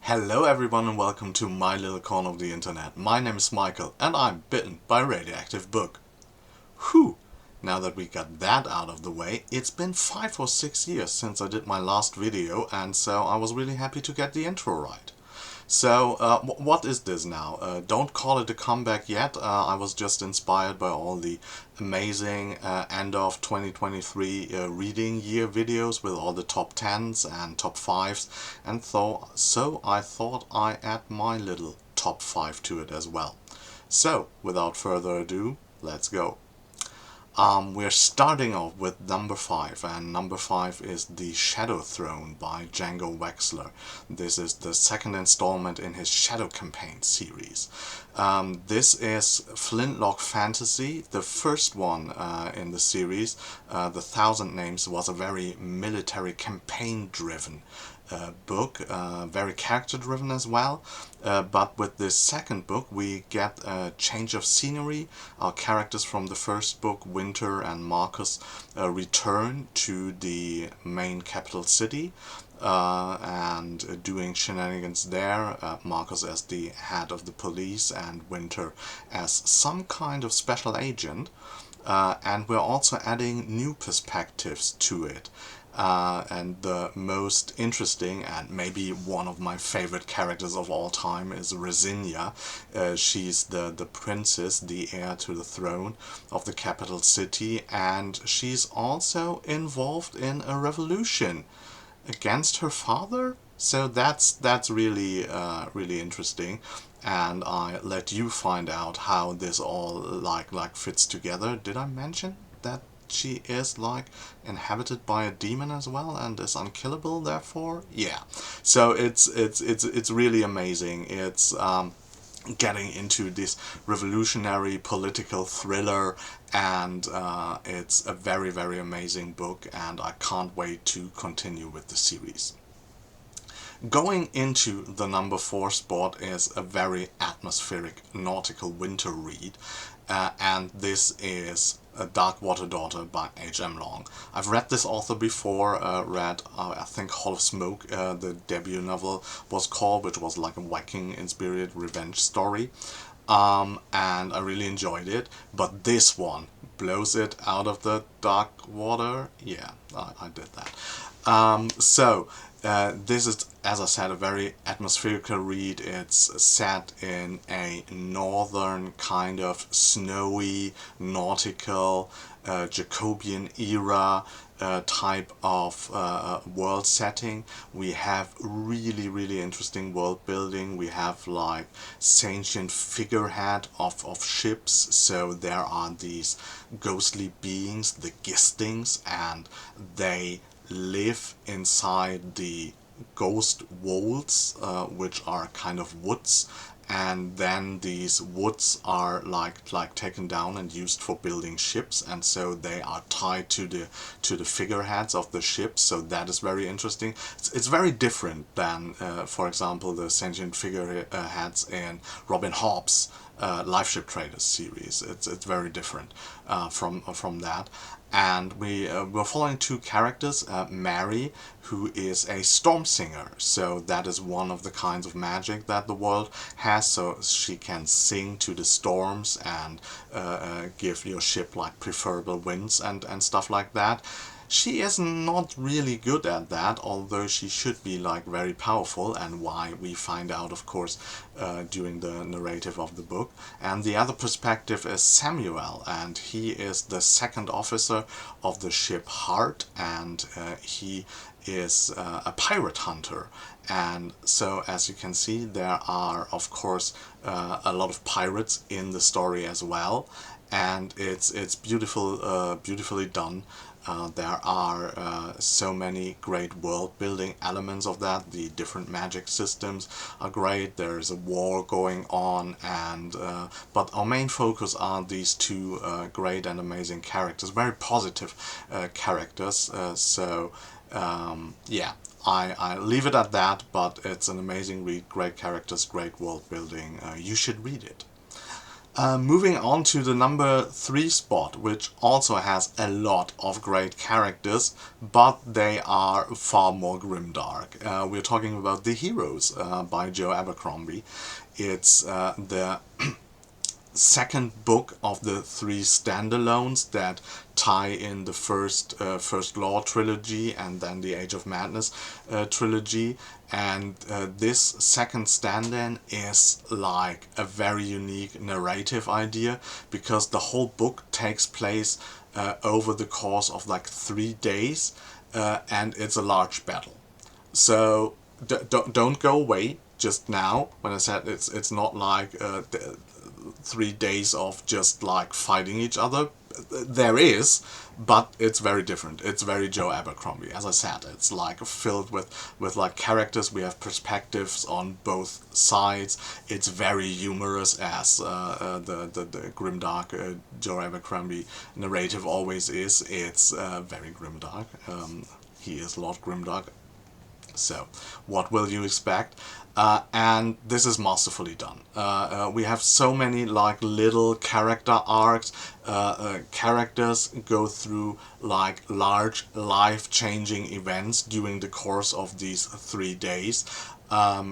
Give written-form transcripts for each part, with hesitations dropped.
Hello everyone and welcome to my little corner of the internet. My name is Michael and I'm bitten by a radioactive book. Whew! Now that we got that out of the way, it's been 5 or 6 years since I did my last video, and so I was really happy to get the intro right. So, what is this now? Don't call it a comeback yet. I was just inspired by all the amazing end of 2023 reading year videos with all the top 10s and top 5s, and so I thought I add my little top 5 to it as well. So, without further ado, let's go. We're starting off with number 5, and number 5 is The Shadow Throne by Django Wexler. This is the second installment in his Shadow Campaign series. This is Flintlock Fantasy. The first one in the series, The Thousand Names, was a very military campaign-driven book, very character-driven as well. But with this second book we get a change of scenery. Our characters from the first book, Winter and Marcus, return to the main capital city and doing shenanigans there. Marcus as the head of the police and Winter as some kind of special agent. And we're also adding new perspectives to it. And the most interesting and maybe one of my favorite characters of all time is Rosinia. She's the princess, the heir to the throne of the capital city, and she's also involved in a revolution against her father. So that's really really interesting, and I let you find out how this all like fits together. Did I mention that she is like inhabited by a demon as well and is unkillable therefore? Yeah. So it's really amazing. It's getting into this revolutionary political thriller, and it's a very amazing book, and I can't wait to continue with the series. Going into the number 4 spot is a very atmospheric nautical winter read, and this is Darkwater Daughter by H.M. Long. I've read this author before, read I think Hall of Smoke, the debut novel was called, which was like a Viking-inspired revenge story, and I really enjoyed it, but this one blows it out of the dark water. Yeah, I did that. This is, as I said, a very atmospherical read. It's set in a northern kind of snowy, nautical, Jacobean era type of world setting. We have really interesting world building. We have like sentient figurehead of ships, so there are these ghostly beings, the Gistings, and they live inside the ghost walls, which are kind of woods, and then these woods are like taken down and used for building ships, and so they are tied to the figureheads of the ships. So that is very interesting. It's very different than for example the sentient figureheads in Robin Hobb's Life Ship Traders series. It's very different from that. And we're following two characters, Mary, who is a storm singer. So that is one of the kinds of magic that the world has. So she can sing to the storms and give your ship like preferable winds and stuff like that. She is not really good at that, although she should be like very powerful, and why we find out, of course, during the narrative of the book. And the other perspective is Samuel, and he is the second officer of the ship Heart, and he is a pirate hunter. And so, as you can see, there are, of course, a lot of pirates in the story as well, and it's beautifully done. There are so many great world building elements of that. The different magic systems are great. There is a war going on, and but our main focus are these two great and amazing characters, very positive characters. Yeah, I leave it at that, but it's an amazing read, great characters, great world building. You should read it. Moving on to the number 3 spot, which also has a lot of great characters, but they are far more grimdark. We're talking about The Heroes by Joe Abercrombie. It's the second book of the 3 standalones that tie in the First Law trilogy and then the Age of Madness trilogy. And this second stand-in is like a very unique narrative idea, because the whole book takes place over the course of like 3 days, and it's a large battle. So don't go away just now when I said it's not like 3 days of just like fighting each other. There is, but it's very different. It's very Joe Abercrombie. As I said, it's like filled with like characters. We have perspectives on both sides. It's very humorous, as the grimdark Joe Abercrombie narrative always is. It's very grimdark. He is Lord Grimdark. So, what will you expect? And this is masterfully done. We have so many like little character arcs. Characters go through like large life-changing events during the course of these 3 days. There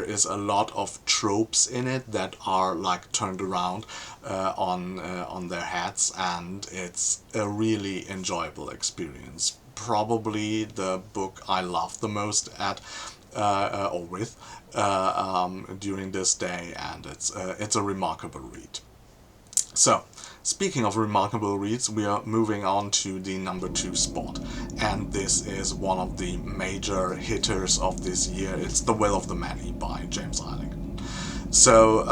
is a lot of tropes in it that are like turned around on their heads, and it's a really enjoyable experience. Probably the book I love the most during this day, and it's a remarkable read. So, speaking of remarkable reads, we are moving on to the number 2 spot, and this is one of the major hitters of this year. It's The Will of the Many by James Islington. So,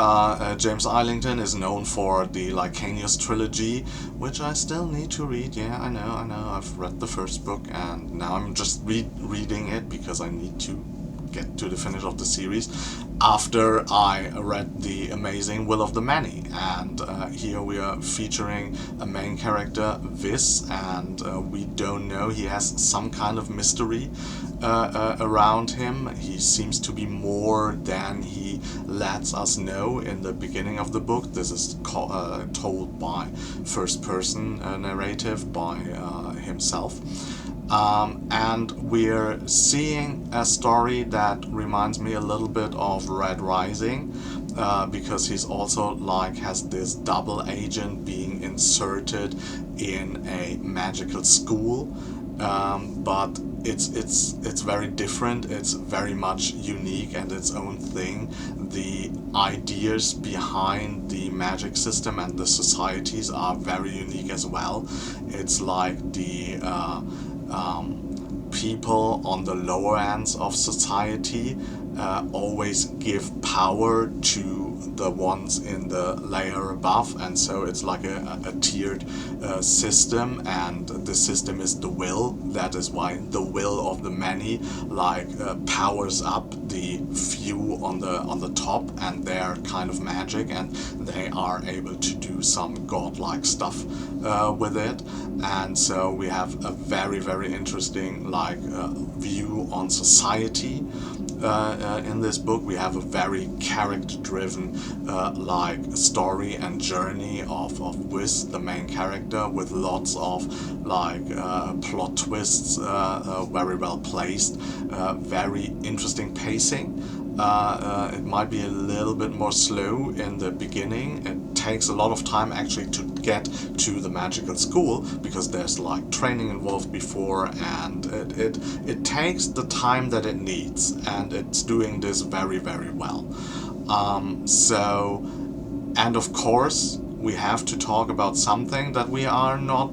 James Islington is known for the Lycanius trilogy, which I still need to read. Yeah, I know, I've read the first book, and now I'm just reading it because I need to get to the finish of the series after I read the amazing Will of the Many. And here we are featuring a main character, Viz, and we don't know, he has some kind of mystery around him. He seems to be more than he lets us know in the beginning of the book. This is told by first person narrative by himself. And we're seeing a story that reminds me a little bit of Red Rising, because he's also like has this double agent being inserted in a magical school, but it's very different. It's very much unique and its own thing. The ideas behind the magic system and the societies are very unique as well. It's like the people on the lower ends of society always give power to the ones in the layer above, and so it's like a tiered system, and the system is the will. That is why the will of the many like powers up the few on the top and their kind of magic, and they are able to do some godlike stuff with it. And so we have a very interesting like view on society. In this book we have a very character-driven like story and journey of Wiz, the main character, with lots of like plot twists, very well placed, very interesting pacing. It might be a little bit more slow in the beginning. It takes a lot of time actually to get to the magical school, because there's like training involved before, and it takes the time that it needs, and it's doing this very well. And of course we have to talk about something that we are not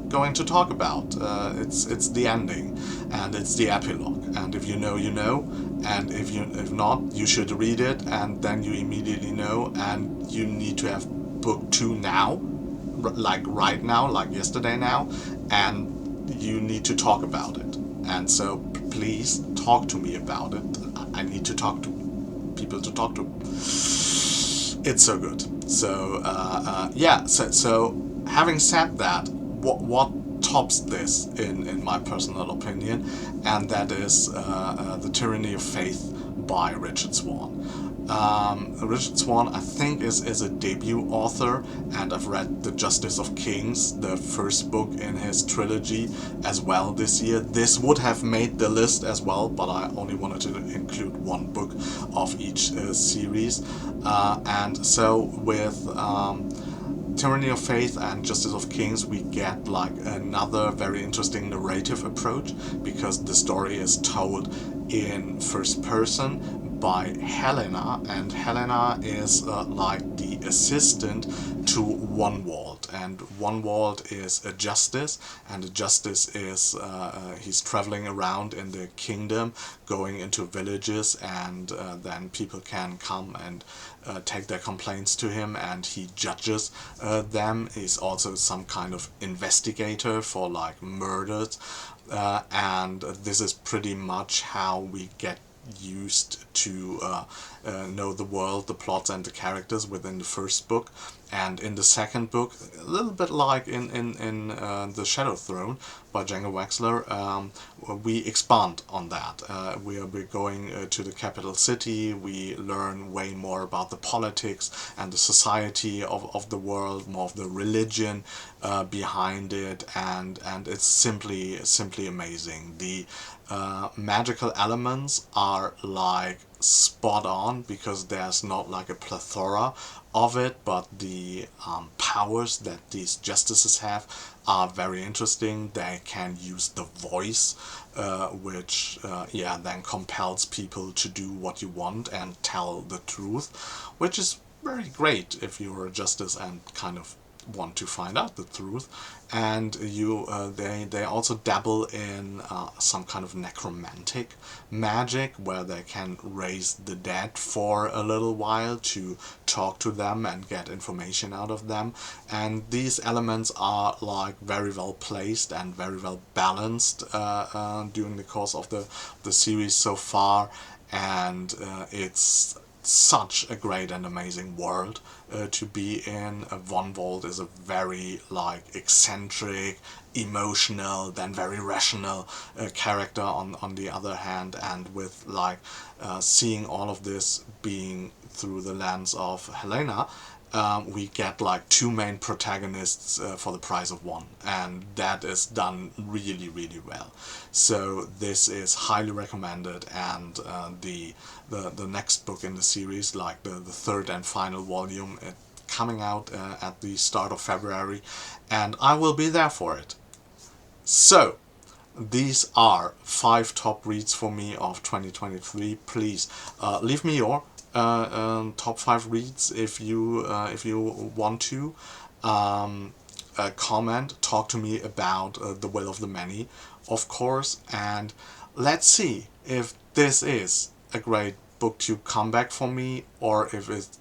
going to talk about. It's the ending, and it's the epilogue, and if you know, you know, and if not, you should read it, and then you immediately know, and you need to have book 2 now, like right now, like yesterday now, and you need to talk about it. And so please talk to me about it. I need to talk to people to talk to. It's so good. So yeah, so having said that, what tops this in my personal opinion, and that is The Tyranny of Faith by Richard Swan. Richard Swan, I think, is a debut author, and I've read The Justice of Kings, the first book in his trilogy, as well this year. This would have made the list as well, but I only wanted to include one book of each series. And so with Tyranny of Faith and Justice of Kings, we get like another very interesting narrative approach, because the story is told in first person by Helena, and Helena is like the assistant to Wonderwald, and Wonderwald is a justice, and a justice is he's traveling around in the kingdom, going into villages, and then people can come and take their complaints to him, and he judges them. He's also some kind of investigator for like murders, and this is pretty much how we get used to know the world, the plots, and the characters within the first book. And in the second book, a little bit like in The Shadow Throne by Django Wexler, we expand on that. We're going to the capital city, we learn way more about the politics and the society of the world, more of the religion behind it, and it's simply amazing. The magical elements are like spot on, because there's not like a plethora of it, but the powers that these justices have are very interesting. They can use the voice, which then compels people to do what you want and tell the truth, which is very great if you're a justice and kind of want to find out the truth. And they also dabble in some kind of necromantic magic, where they can raise the dead for a little while to talk to them and get information out of them. And these elements are like very well placed and very well balanced during the course of the series so far, and it's such a great and amazing world to be in. Wonderwald is a very like eccentric, emotional, then very rational character on the other hand, and with like seeing all of this being through the lens of Helena, we get like two main protagonists for the price of one, and that is done really well. So this is highly recommended, and the next book in the series, like the third and final volume, coming out at the start of February, and I will be there for it. So these are 5 top reads for me of 2023. Please leave me your top 5 reads if you want to. Comment, talk to me about The Will of the Many, of course, and let's see if this is a great book to come back for me, or if it's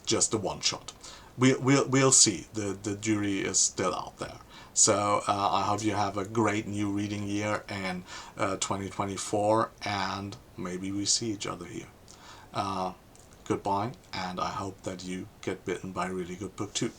just a one-shot. We'll see. The jury is still out there. So I hope you have a great new reading year in 2024, and maybe we see each other here. Goodbye, and I hope that you get bitten by a really good book too.